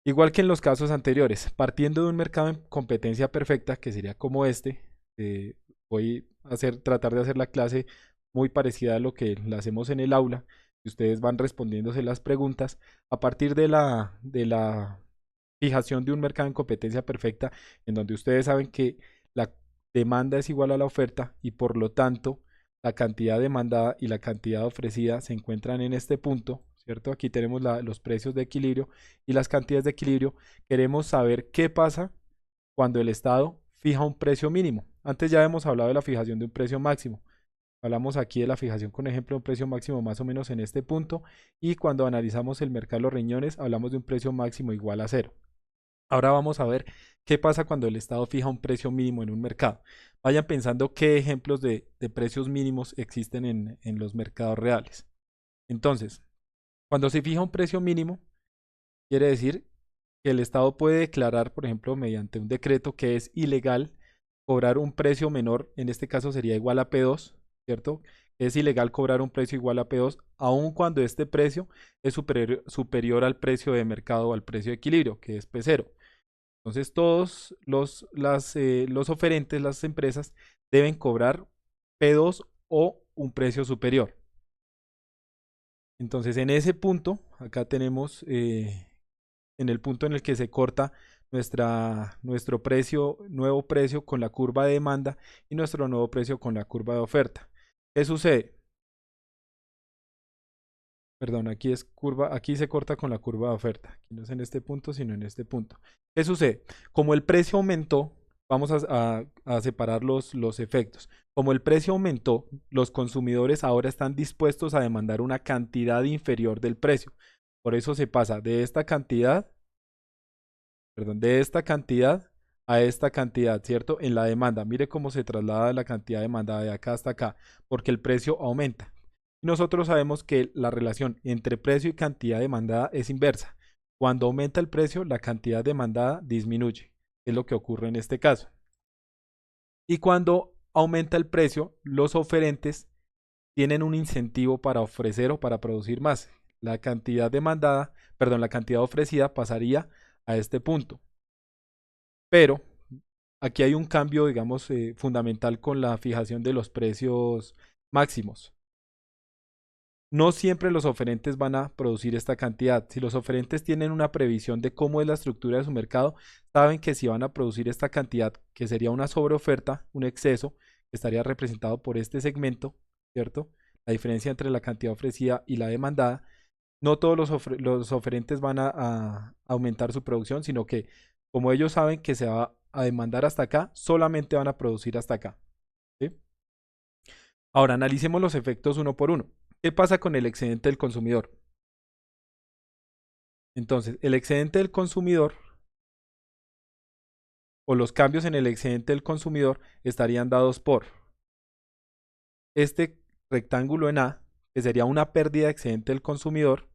Igual que en los casos anteriores, partiendo de un mercado en competencia perfecta, que sería como este, voy a tratar de hacer la clase muy parecida a lo que la hacemos en el aula, y ustedes van respondiéndose las preguntas a partir de la fijación de un mercado en competencia perfecta, en donde ustedes saben que la demanda es igual a la oferta y por lo tanto la cantidad demandada y la cantidad ofrecida se encuentran en este punto, ¿cierto? Aquí tenemos los precios de equilibrio y las cantidades de equilibrio. Queremos saber qué pasa cuando el Estado fija un precio mínimo. Antes ya hemos hablado de la fijación de un precio máximo. Hablamos aquí de la fijación con ejemplo de un precio máximo más o menos en este punto y cuando analizamos el mercado de los riñones hablamos de un precio máximo igual a cero. Ahora vamos a ver qué pasa cuando el Estado fija un precio mínimo en un mercado. Vayan pensando qué ejemplos de precios mínimos existen en los mercados reales. Entonces, cuando se fija un precio mínimo, quiere decir que el Estado puede declarar, por ejemplo, mediante un decreto que es ilegal cobrar un precio menor, en este caso sería igual a P2, ¿cierto? Es ilegal cobrar un precio igual a P2, aun cuando este precio es superior al precio de mercado o al precio de equilibrio, que es P0. Entonces todos los oferentes, las empresas, deben cobrar P2 o un precio superior. Entonces en ese punto, acá tenemos en el punto en el que se corta nuestro precio, nuevo precio con la curva de demanda y nuestro nuevo precio con la curva de oferta. ¿Qué sucede? Perdón, aquí es curva, aquí se corta con la curva de oferta. Aquí no es en este punto, sino en este punto. ¿Qué sucede? Como el precio aumentó, vamos a separar los efectos. Como el precio aumentó, los consumidores ahora están dispuestos a demandar una cantidad inferior del precio. Por eso se pasa de esta cantidad, perdón, de esta cantidad a esta cantidad, ¿cierto? En la demanda. Mire cómo se traslada la cantidad demandada de acá hasta acá, porque el precio aumenta. Nosotros sabemos que la relación entre precio y cantidad demandada es inversa. Cuando aumenta el precio, la cantidad demandada disminuye. Es lo que ocurre en este caso. Y cuando aumenta el precio, los oferentes tienen un incentivo para ofrecer o para producir más. La cantidad demandada, perdón, la cantidad ofrecida pasaría a este punto. Pero aquí hay un cambio, digamos, fundamental con la fijación de los precios máximos. No siempre los oferentes van a producir esta cantidad. Si los oferentes tienen una previsión de cómo es la estructura de su mercado, saben que si van a producir esta cantidad, que sería una sobreoferta, un exceso, que estaría representado por este segmento, ¿cierto? La diferencia entre la cantidad ofrecida y la demandada. No todos los oferentes van a aumentar su producción, sino que como ellos saben que se va a demandar hasta acá, solamente van a producir hasta acá. ¿Sí? Ahora analicemos los efectos uno por uno. ¿Qué pasa con el excedente del consumidor? Entonces, el excedente del consumidor o los cambios en el excedente del consumidor estarían dados por este rectángulo en A, que sería una pérdida de excedente del consumidor,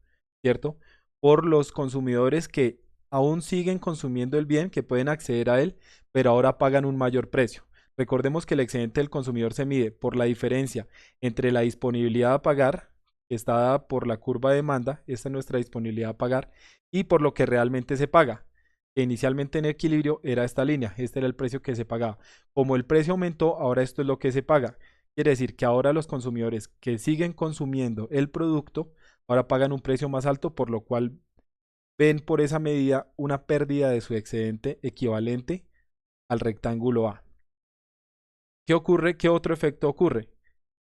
¿cierto? Por los consumidores que aún siguen consumiendo el bien, que pueden acceder a él, pero ahora pagan un mayor precio. Recordemos que el excedente del consumidor se mide por la diferencia entre la disponibilidad a pagar, que está dada por la curva de demanda, esta es nuestra disponibilidad a pagar, y por lo que realmente se paga, que inicialmente en equilibrio era esta línea, este era el precio que se pagaba. Como el precio aumentó, ahora esto es lo que se paga. Quiere decir que ahora los consumidores que siguen consumiendo el producto ahora pagan un precio más alto, por lo cual ven por esa medida una pérdida de su excedente equivalente al rectángulo A. ¿Qué ocurre? ¿Qué otro efecto ocurre?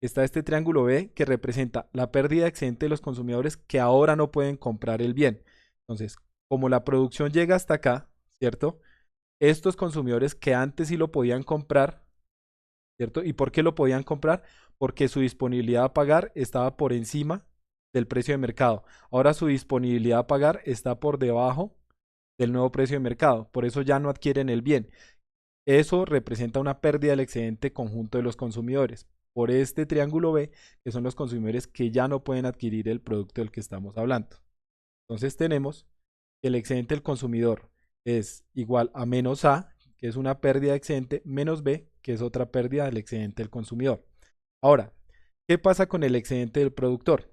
Está este triángulo B que representa la pérdida de excedente de los consumidores que ahora no pueden comprar el bien. Entonces, como la producción llega hasta acá, ¿cierto? Estos consumidores que antes sí lo podían comprar, ¿cierto? ¿Y por qué lo podían comprar? Porque su disponibilidad a pagar estaba por encima del precio de mercado. Ahora su disponibilidad a pagar está por debajo del nuevo precio de mercado. Por eso ya no adquieren el bien. Eso representa una pérdida del excedente conjunto de los consumidores. Por este triángulo B, que son los consumidores que ya no pueden adquirir el producto del que estamos hablando. Entonces tenemos que el excedente del consumidor es igual a menos A, que es una pérdida de excedente, menos B, que es otra pérdida del excedente del consumidor. Ahora, ¿qué pasa con el excedente del productor?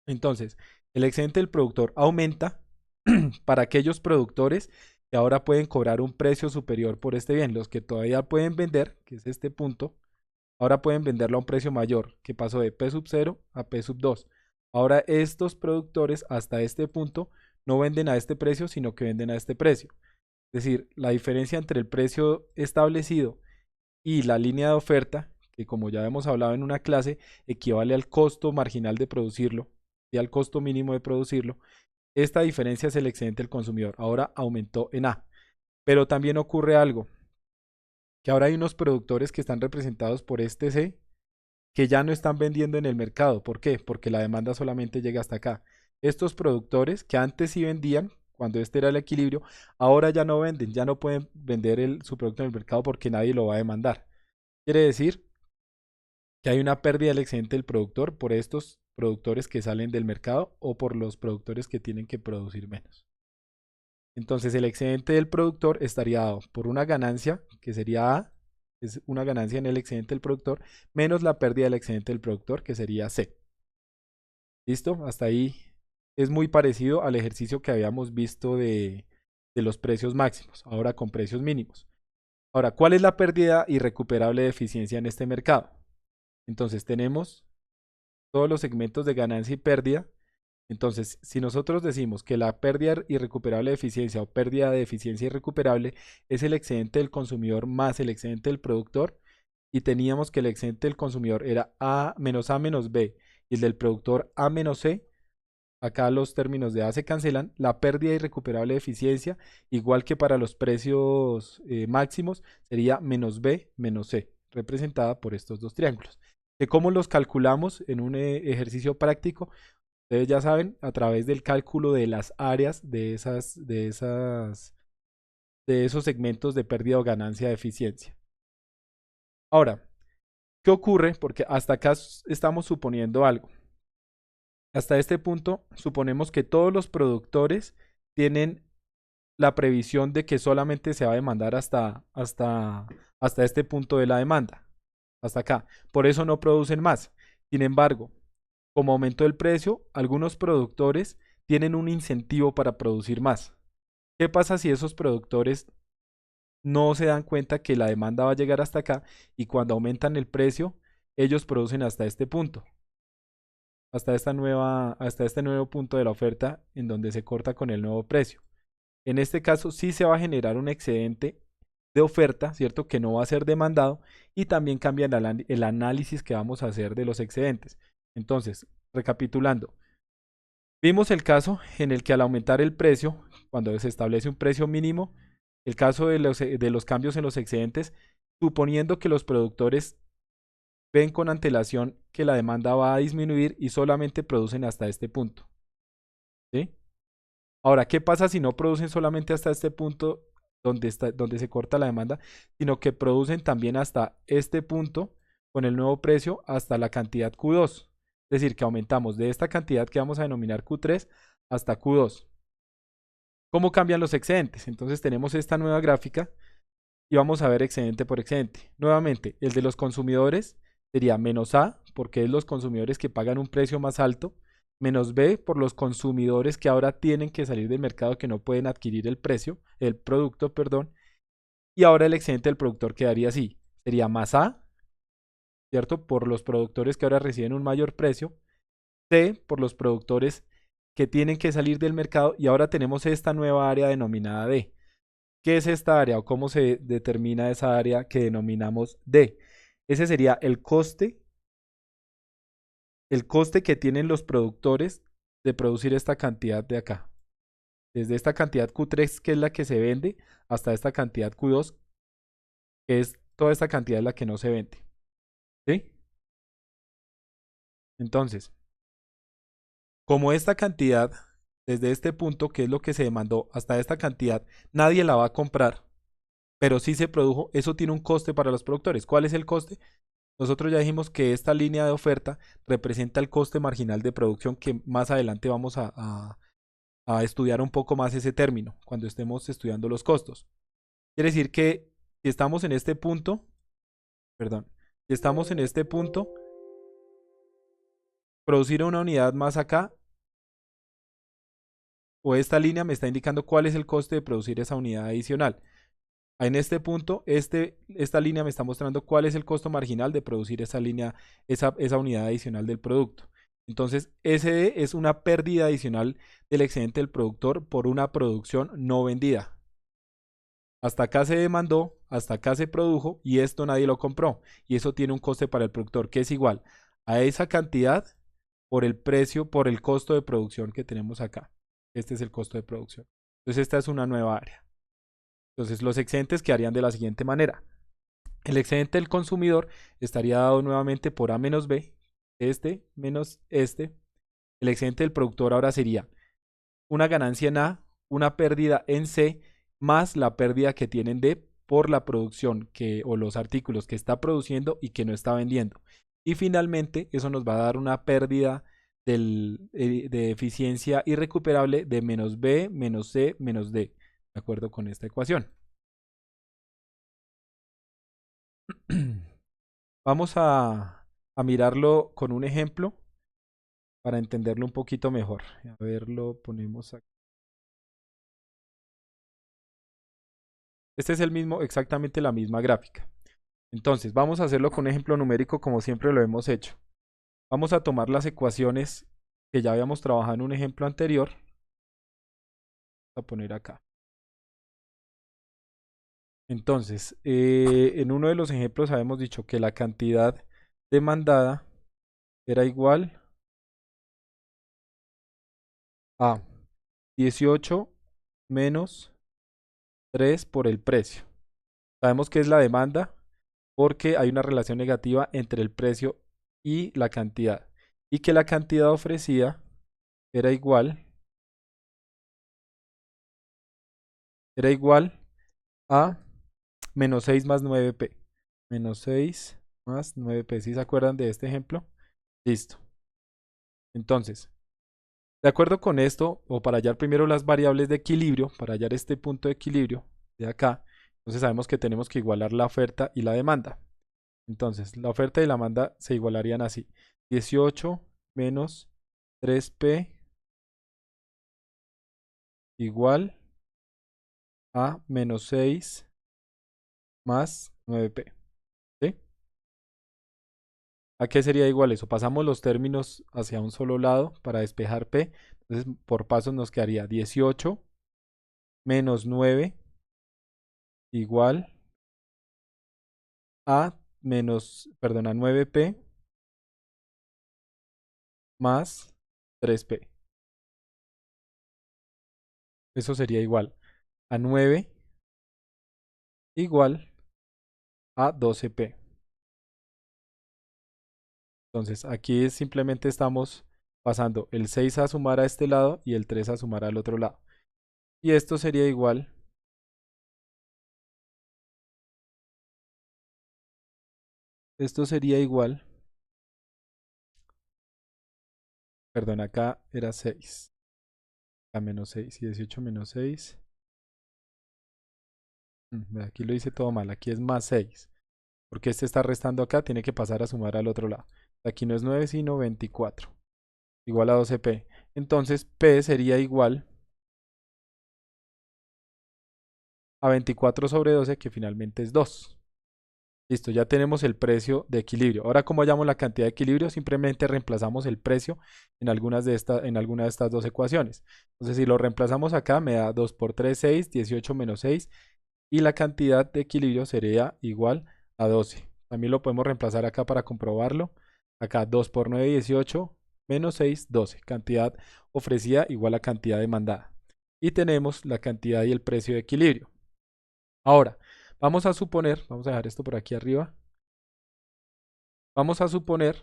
Entonces, el excedente del productor aumenta para aquellos productores que ahora pueden cobrar un precio superior por este bien. Los que todavía pueden vender, que es este punto, ahora pueden venderlo a un precio mayor, que pasó de P sub 0 a P sub 2. Ahora estos productores hasta este punto no venden a este precio, sino que venden a este precio. Es decir, la diferencia entre el precio establecido y la línea de oferta, que como ya hemos hablado en una clase, equivale al costo marginal de producirlo y al costo mínimo de producirlo. Esta diferencia es el excedente del consumidor. Ahora aumentó en A. Pero también ocurre algo, que ahora hay unos productores que están representados por este C que ya no están vendiendo en el mercado. ¿Por qué? Porque la demanda solamente llega hasta acá. Estos productores que antes sí vendían, cuando este era el equilibrio, ahora ya no venden, ya no pueden vender su producto en el mercado porque nadie lo va a demandar. Quiere decir que hay una pérdida del excedente del productor por estos productores que salen del mercado o por los productores que tienen que producir menos. Entonces el excedente del productor estaría dado por una ganancia, que sería A, es una ganancia en el excedente del productor, menos la pérdida del excedente del productor, que sería C. ¿Listo? Hasta ahí es muy parecido al ejercicio que habíamos visto de los precios máximos, ahora con precios mínimos. Ahora, ¿cuál es la pérdida irrecuperable de eficiencia en este mercado? Entonces tenemos todos los segmentos de ganancia y pérdida. Entonces, si nosotros decimos que la pérdida irrecuperable de eficiencia o pérdida de eficiencia irrecuperable es el excedente del consumidor más el excedente del productor, y teníamos que el excedente del consumidor era A menos B y el del productor A menos C, acá los términos de A se cancelan, la pérdida irrecuperable de eficiencia, igual que para los precios máximos, sería menos B menos C, representada por estos dos triángulos. ¿De cómo los calculamos en un ejercicio práctico? Ustedes ya saben, a través del cálculo de las áreas de esos segmentos de pérdida o ganancia de eficiencia. Ahora, ¿qué ocurre? Porque hasta acá estamos suponiendo algo. Hasta este punto, suponemos que todos los productores tienen la previsión de que solamente se va a demandar hasta este punto de la demanda, hasta acá. Por eso no producen más. Sin embargo, como aumentó el precio, algunos productores tienen un incentivo para producir más. ¿Qué pasa si esos productores no se dan cuenta que la demanda va a llegar hasta acá y cuando aumentan el precio, ellos producen hasta este punto, hasta este nuevo punto de la oferta en donde se corta con el nuevo precio? En este caso sí se va a generar un excedente de oferta, ¿cierto? Que no va a ser demandado y también cambia el análisis que vamos a hacer de los excedentes. Entonces, recapitulando, vimos el caso en el que al aumentar el precio, cuando se establece un precio mínimo, el caso de los cambios en los excedentes, suponiendo que los productores ven con antelación que la demanda va a disminuir y solamente producen hasta este punto. ¿Sí? Ahora, ¿qué pasa si no producen solamente hasta este punto donde se corta la demanda, sino que producen también hasta este punto con el nuevo precio hasta la cantidad Q2? Es decir, que aumentamos de esta cantidad que vamos a denominar Q3 hasta Q2. ¿Cómo cambian los excedentes? Entonces tenemos esta nueva gráfica y vamos a ver excedente por excedente. Nuevamente, el de los consumidores sería menos A, porque es los consumidores que pagan un precio más alto, menos B por los consumidores que ahora tienen que salir del mercado, que no pueden adquirir el producto, perdón, y ahora el excedente del productor quedaría así, sería más A, ¿cierto? Por los productores que ahora reciben un mayor precio, C por los productores que tienen que salir del mercado y ahora tenemos esta nueva área denominada D. ¿Qué es esta área o cómo se determina esa área que denominamos D? Ese sería el coste que tienen los productores de producir esta cantidad de acá. Desde esta cantidad Q3, que es la que se vende, hasta esta cantidad Q2, que es toda esta cantidad la que no se vende. ¿Sí? Entonces, como esta cantidad, desde este punto, que es lo que se demandó, hasta esta cantidad, nadie la va a comprar, pero sí se produjo, eso tiene un coste para los productores. ¿Cuál es el coste? Nosotros ya dijimos que esta línea de oferta representa el coste marginal de producción, que más adelante vamos a estudiar un poco más ese término cuando estemos estudiando los costos. Quiere decir que si estamos en este punto, perdón, si estamos en este punto, producir una unidad más acá o esta línea me está indicando cuál es el coste de producir esa unidad adicional. En este punto, esta línea me está mostrando cuál es el costo marginal de producir esa línea, esa unidad adicional del producto. Entonces, SD es una pérdida adicional del excedente del productor por una producción no vendida. Hasta acá se demandó, hasta acá se produjo y esto nadie lo compró. Y eso tiene un coste para el productor que es igual a esa cantidad por el precio, por el costo de producción que tenemos acá. Este es el costo de producción. Entonces, esta es una nueva área. Entonces, los excedentes quedarían de la siguiente manera. El excedente del consumidor estaría dado nuevamente por A menos B, este menos este. El excedente del productor ahora sería una ganancia en A, una pérdida en C, más la pérdida que tiene en D por la producción o los artículos que está produciendo y que no está vendiendo. Y finalmente, eso nos va a dar una pérdida de eficiencia irrecuperable de menos B, menos C, menos D, de acuerdo con esta ecuación. Vamos a mirarlo con un ejemplo para entenderlo un poquito mejor. A ver, lo ponemos aquí. Este es el mismo, exactamente la misma gráfica. Entonces, vamos a hacerlo con un ejemplo numérico como siempre lo hemos hecho. Vamos a tomar las ecuaciones que ya habíamos trabajado en un ejemplo anterior. Vamos a poner acá. Entonces, en uno de los ejemplos habíamos dicho que la cantidad demandada era igual a 18 menos 3 por el precio. Sabemos que es la demanda porque hay una relación negativa entre el precio y la cantidad. Y que la cantidad ofrecida era igual a menos 6 más 9p. Menos 6 más 9p. ¿Sí se acuerdan de este ejemplo? Listo. Entonces, de acuerdo con esto, o para hallar primero las variables de equilibrio, para hallar este punto de equilibrio de acá, entonces sabemos que tenemos que igualar la oferta y la demanda. Entonces, la oferta y la demanda se igualarían así. 18 menos 3p igual a menos 6 más 9p. ¿Sí? ¿A qué sería igual eso? Pasamos los términos hacia un solo lado para despejar p. Entonces, por pasos nos quedaría 18 menos 9 igual a a 9p más 3p. Eso sería igual a 9 igual a 12p. Entonces, aquí simplemente estamos pasando el 6 a sumar a este lado y el 3 a sumar al otro lado. Y esto sería igual, perdón, acá era 6, a menos 6 y 18 menos 6. Aquí lo hice todo mal, aquí es más 6, porque este está restando acá, tiene que pasar a sumar al otro lado. Aquí no es 9 sino 24, igual a 12p. Entonces, p sería igual a 24 sobre 12, que finalmente es 2. Listo, ya tenemos el precio de equilibrio. Ahora, ¿cómo hallamos la cantidad de equilibrio? Simplemente reemplazamos el precio en alguna de estas dos ecuaciones. Entonces, si lo reemplazamos acá, me da 2 por 3, 6, 18 menos 6. Y la cantidad de equilibrio sería igual a 12. También lo podemos reemplazar acá para comprobarlo. Acá 2 por 9, 18, menos 6, 12. Cantidad ofrecida igual a cantidad demandada. Y tenemos la cantidad y el precio de equilibrio. Ahora, vamos a dejar esto por aquí arriba. Vamos a suponer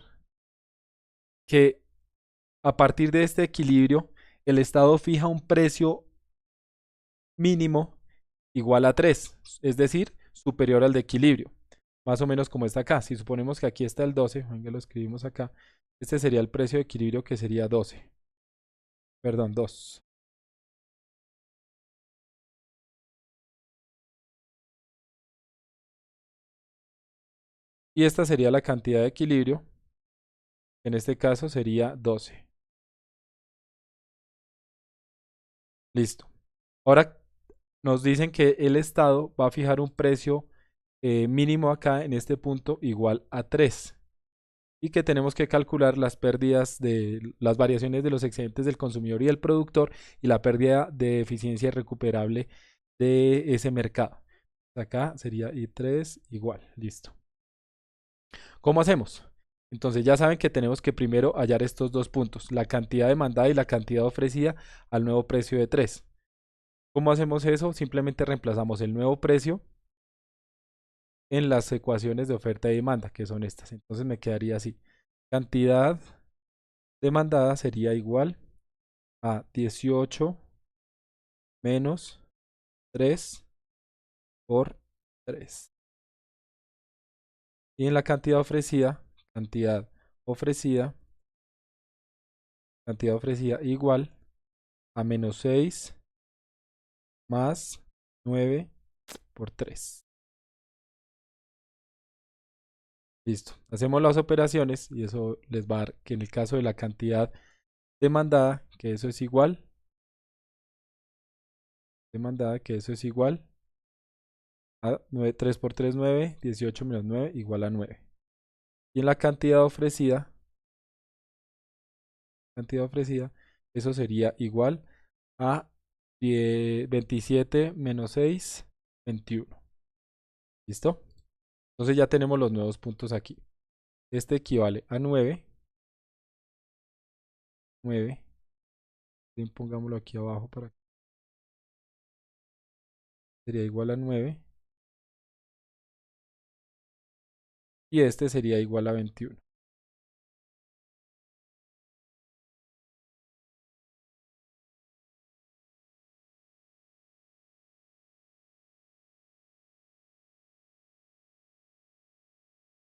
que a partir de este equilibrio, el Estado fija un precio mínimo igual a 3, es decir, superior al de equilibrio. Más o menos como está acá. Si suponemos que aquí está el 12, venga, lo escribimos acá. Este sería el precio de equilibrio que sería 12. Perdón, 2. Y esta sería la cantidad de equilibrio. En este caso sería 12. Listo. Ahora nos dicen que el Estado va a fijar un precio mínimo acá en este punto igual a 3 y que tenemos que calcular las pérdidas de las variaciones de los excedentes del consumidor y el productor y la pérdida de eficiencia recuperable de ese mercado. Acá sería I3 igual, listo. ¿Cómo hacemos? Entonces ya saben que tenemos que primero hallar estos dos puntos, la cantidad demandada y la cantidad ofrecida al nuevo precio de 3. ¿Cómo hacemos eso? Simplemente reemplazamos el nuevo precio en las ecuaciones de oferta y demanda, que son estas. Entonces me quedaría así. Cantidad demandada sería igual a 18 menos 3 por 3. Y en la cantidad ofrecida, cantidad ofrecida igual a menos 6 más 9 por 3. Listo. Hacemos las operaciones y eso les va a dar que en el caso de la cantidad demandada, que eso es igual, a 9, 3 por 3, 9, 18 menos 9 igual a 9. Y en la cantidad ofrecida, eso sería igual a 27 menos 6, 21. ¿Listo? Entonces ya tenemos los nuevos puntos aquí. Este equivale a 9. 9. Pongámoslo aquí abajo para que sería igual a 9. Y este sería igual a 21.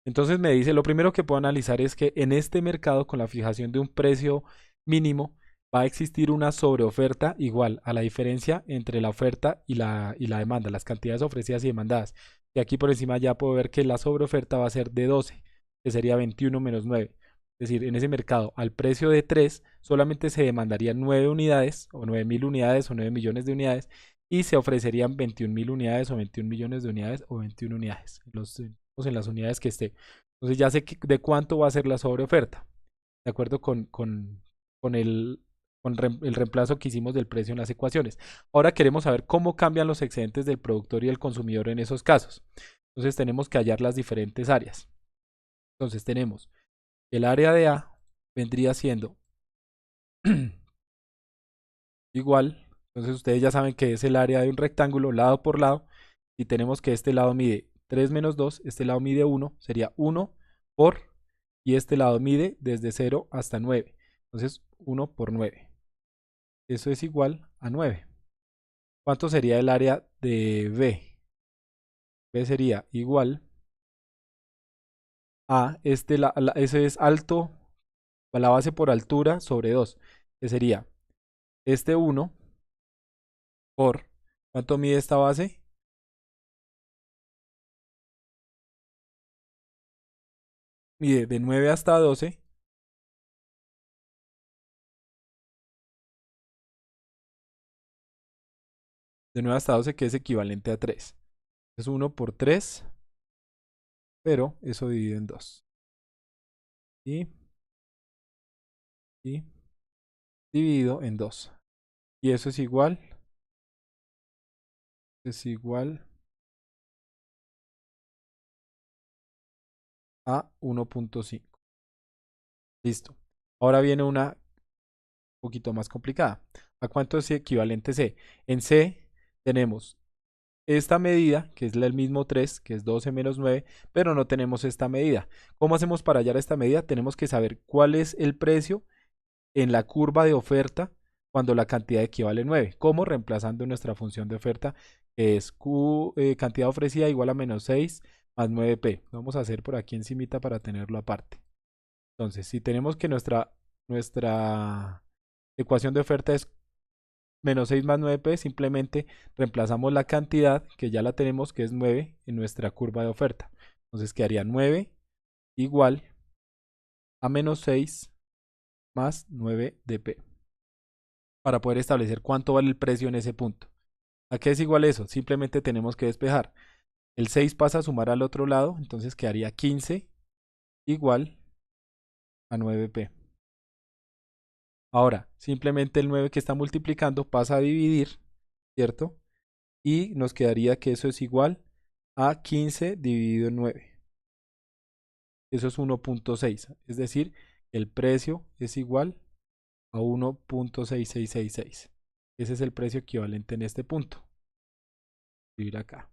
Entonces me dice, lo primero que puedo analizar es que en este mercado con la fijación de un precio mínimo va a existir una sobreoferta igual a la diferencia entre la oferta y la demanda, las cantidades ofrecidas y demandadas. Y aquí por encima ya puedo ver que la sobreoferta va a ser de 12, que sería 21 menos 9. Es decir, en ese mercado al precio de 3 solamente se demandarían 9 unidades o 9.000 unidades o 9 millones de unidades y se ofrecerían 21.000 unidades o 21 millones de unidades o 21 unidades. En las unidades que esté. Entonces ya sé de cuánto va a ser la sobreoferta, de acuerdo con el reemplazo que hicimos del precio en las ecuaciones. Ahora queremos saber cómo cambian los excedentes del productor y el consumidor en esos casos. Entonces tenemos que hallar las diferentes áreas. Entonces tenemos el área de A vendría siendo igual. Entonces ustedes ya saben que es el área de un rectángulo lado por lado. Y tenemos que este lado mide 3 menos 2, este lado mide 1, sería 1 por, y este lado mide desde 0 hasta 9. Entonces 1 por 9. Eso es igual a 9. ¿Cuánto sería el área de B? B sería igual a ese es alto, la base por altura sobre 2, que sería este 1 por, ¿cuánto mide esta base? Mide de 9 hasta 12, de 9 hasta 12 que es equivalente a 3. Es 1 por 3, pero eso divide en 2. Y, y dividido en 2. Y eso es igual a 1.5. Listo. Ahora viene una poquito más complicada. ¿A cuánto es equivalente C? En C tenemos esta medida, que es el mismo 3, que es 12 menos 9, pero no tenemos esta medida. ¿Cómo hacemos para hallar esta medida? Tenemos que saber cuál es el precio en la curva de oferta cuando la cantidad equivale a 9. ¿Cómo? Reemplazando nuestra función de oferta, que es Q, cantidad ofrecida igual a menos 6 más 9P. Vamos a hacer por aquí encimita para tenerlo aparte. Entonces, si tenemos que nuestra ecuación de oferta es menos 6 más 9P, simplemente reemplazamos la cantidad que ya la tenemos, que es 9, en nuestra curva de oferta. Entonces quedaría 9 igual a menos 6 más 9 de P. para poder establecer cuánto vale el precio en ese punto. ¿A qué es igual eso? Simplemente tenemos que despejar. El 6 pasa a sumar al otro lado, entonces quedaría 15 igual a 9p. Ahora, simplemente el 9 que está multiplicando pasa a dividir, ¿cierto? Y nos quedaría que eso es igual a 15 dividido en 9. Eso es 1.6. Es decir, el precio es igual a 1.6666. Ese es el precio equivalente en este punto. Escribir acá.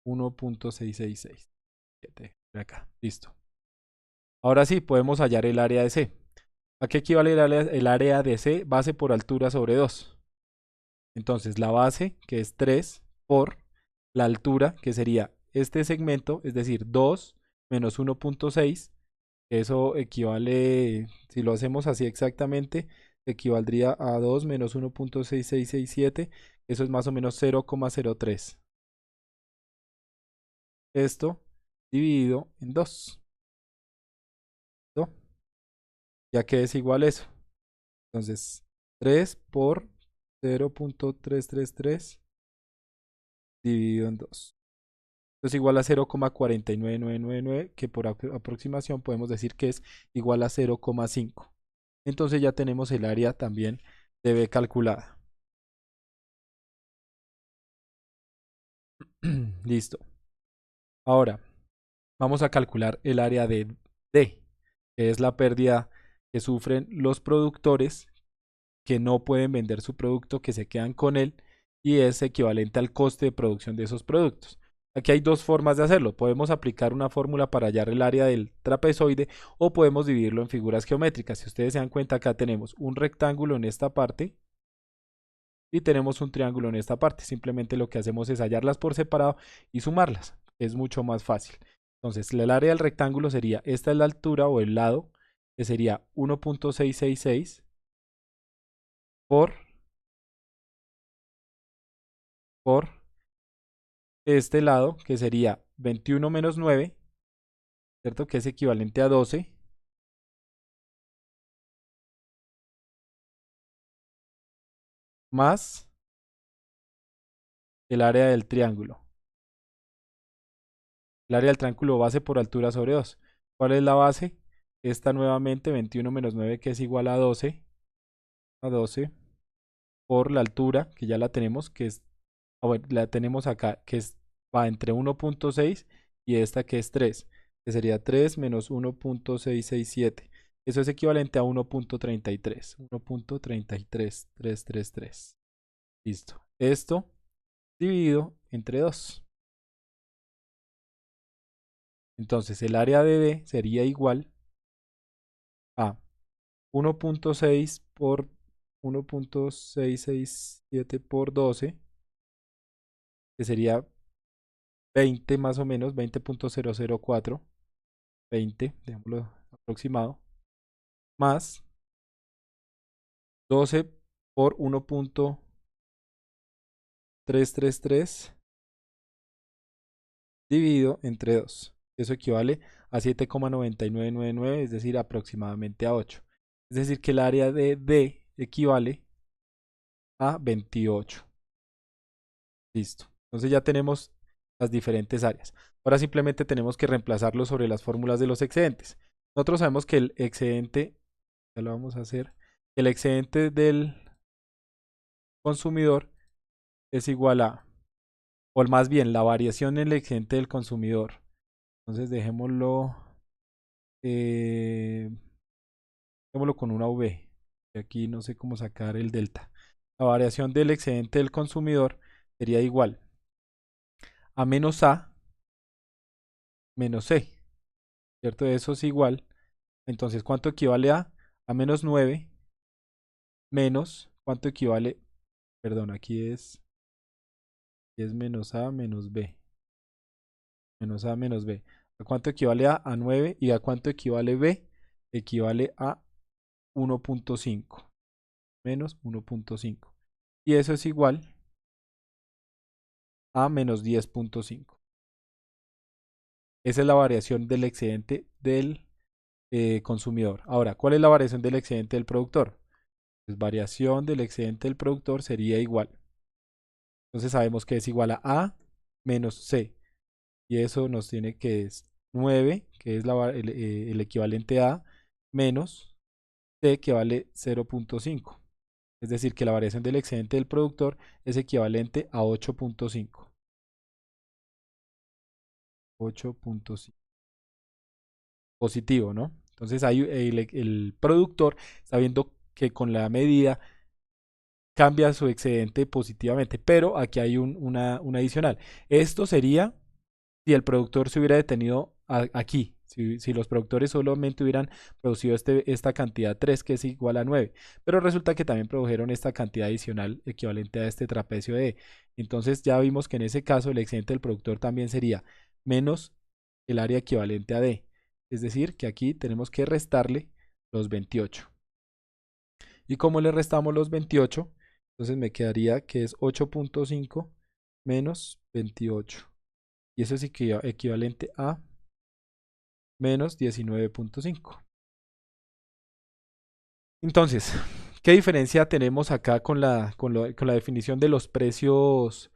1.666. Acá. Listo. Ahora sí, podemos hallar el área de C. ¿A qué equivale el área de C? Base por altura sobre 2. Entonces, la base, que es 3, por la altura, que sería este segmento, es decir, 2 menos 1.6. Eso equivale, si lo hacemos así exactamente, equivaldría a 2 menos 1.6667. Eso es más o menos 0,03. Esto dividido en 2. ¿No? Ya que es igual eso. Entonces, 3 por 0.333 dividido en 2. Esto es igual a 0,49999, que por aproximación podemos decir que es igual a 0,5. Entonces ya tenemos el área también de B calculada. Listo. Ahora, vamos a calcular el área de D, que es la pérdida que sufren los productores que no pueden vender su producto, que se quedan con él, y es equivalente al coste de producción de esos productos. Aquí hay dos formas de hacerlo. Podemos aplicar una fórmula para hallar el área del trapezoide o podemos dividirlo en figuras geométricas. Si ustedes se dan cuenta, acá tenemos un rectángulo en esta parte y tenemos un triángulo en esta parte. Simplemente lo que hacemos es hallarlas por separado y sumarlas. Es mucho más fácil. Entonces, el área del rectángulo sería, esta es la altura o el lado, que sería 1.666 por este lado, que sería 21 menos 9, ¿cierto? Que es equivalente a 12, más el área del triángulo. El área del triángulo base por altura sobre 2. ¿Cuál es la base? Esta nuevamente, 21 menos 9, que es igual a 12 por la altura, que ya la tenemos, que es, bueno, la tenemos acá, que es, va entre 1.6 y esta que es 3, que sería 3 menos 1.667. Eso es equivalente a 1.33. 1.33333. Listo. Esto dividido entre 2. Entonces el área de D sería igual a 1.6 por 1.667 por 12, que sería 20 más o menos, 20.004, 20, dejémoslo aproximado, más 12 por 1.333 dividido entre 2. Eso equivale a 7,9999, es decir, aproximadamente a 8. Es decir, que el área de D equivale a 28. Listo. Entonces ya tenemos las diferentes áreas. Ahora simplemente tenemos que reemplazarlo sobre las fórmulas de los excedentes. Nosotros sabemos que el excedente, ya lo vamos a hacer, el excedente del consumidor es igual a, o más bien, la variación en el excedente del consumidor. Entonces eh, dejémoslo con una V. Y aquí no sé cómo sacar el delta. La variación del excedente del consumidor sería igual a menos A menos C, ¿cierto? Eso es igual. Entonces, ¿cuánto equivale a menos 9 menos, ¿cuánto equivale? Perdón, aquí es menos A menos B. Menos A menos B. ¿A cuánto equivale A 9 y a cuánto equivale B? Equivale a 1.5 menos 1.5. Y eso es igual a menos 10.5. Esa es la variación del excedente del consumidor. Ahora, ¿cuál es la variación del excedente del productor? Pues variación del excedente del productor sería igual. Entonces sabemos que es igual a A menos C. Y eso nos tiene que es 9, que es el equivalente a menos C, que vale 0.5. Es decir, que la variación del excedente del productor es equivalente a 8.5. 8.5. Positivo, ¿no? Entonces ahí el productor está viendo que con la medida cambia su excedente positivamente, pero aquí hay un adicional. Esto sería si el productor se hubiera detenido aquí, si los productores solamente hubieran producido esta cantidad 3 que es igual a 9, pero resulta que también produjeron esta cantidad adicional equivalente a este trapecio de E. Entonces ya vimos que en ese caso el excedente del productor también sería menos el área equivalente a D. Es decir, que aquí tenemos que restarle los 28. ¿Y cómo le restamos los 28? Entonces me quedaría que es 8.5 menos 28. Y eso es equivalente a menos 19.5. Entonces, ¿qué diferencia tenemos acá con la definición de los precios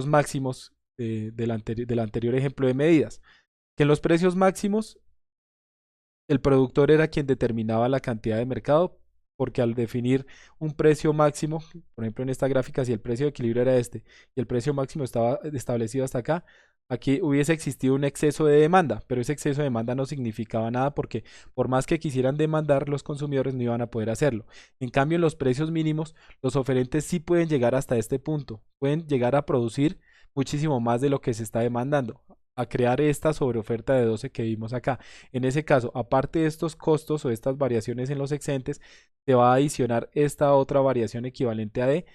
máximos del anterior ejemplo de medidas? Que en los precios máximos el productor era quien determinaba la cantidad de mercado, porque al definir un precio máximo, por ejemplo en esta gráfica, si el precio de equilibrio era este y el precio máximo estaba establecido hasta acá, aquí hubiese existido un exceso de demanda, pero ese exceso de demanda no significaba nada porque por más que quisieran demandar, los consumidores no iban a poder hacerlo. En cambio, en los precios mínimos, los oferentes sí pueden llegar hasta este punto, pueden llegar a producir muchísimo más de lo que se está demandando, a crear esta sobreoferta de 12 que vimos acá. En ese caso, aparte de estos costos o estas variaciones en los excedentes, te va a adicionar esta otra variación equivalente a D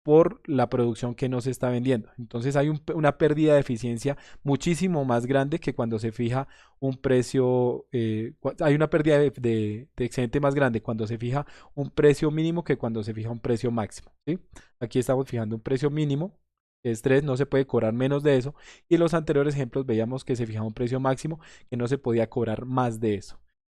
por la producción que no se está vendiendo. Entonces hay una pérdida de eficiencia muchísimo más grande que cuando se fija un precio, hay una pérdida de excedente más grande cuando se fija un precio mínimo que cuando se fija un precio máximo. ¿Sí? Aquí estamos fijando un precio mínimo, que es 3, no se puede cobrar menos de eso. Y en los anteriores ejemplos veíamos que se fijaba un precio máximo que no se podía cobrar más de eso.